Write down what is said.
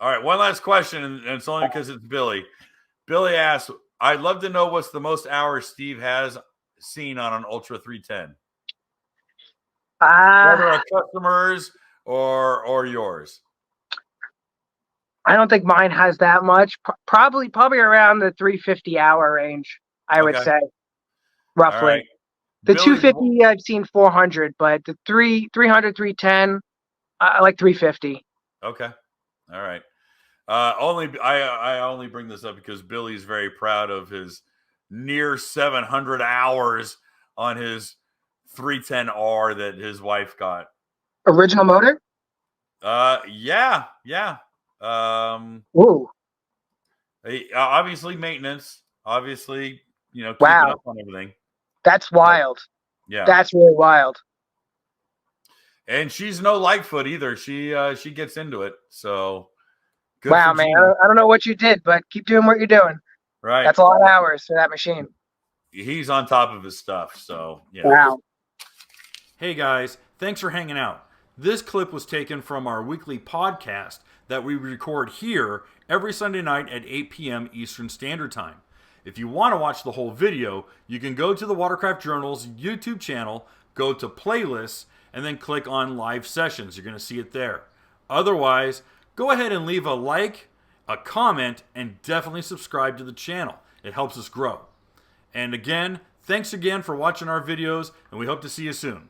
All right, one last question, and it's only because it's Billy. Billy asks, I'd love to know what's the most hours Steve has seen on an Ultra 310. Whether a customer's or yours. I don't think mine has that much. Probably around the 350 hour range, I would say, roughly. All right. The Billy, 250 I've seen 400, but the 300, 310, I like 350. Okay. All right. I only bring this up because Billy's very proud of his near 700 hours on his 310R that his wife got. Original motor? Yeah. Ooh. Obviously maintenance. Obviously, keeping up on everything. That's wild. Yeah. That's really wild. And she's no Lightfoot either. She gets into it. So good. Wow, man. I don't know what you did, but keep doing what you're doing. Right. That's a lot of hours for that machine. He's on top of his stuff. So yeah. Wow. Hey guys, thanks for hanging out. This clip was taken from our weekly podcast that we record here every Sunday night at 8 p.m. Eastern Standard Time. If you want to watch the whole video, you can go to the Watercraft Journal's YouTube channel, go to playlists, and then click on live sessions. You're going to see it there. Otherwise, go ahead and leave a like, a comment, and definitely subscribe to the channel. It helps us grow. And again, thanks again for watching our videos, and we hope to see you soon.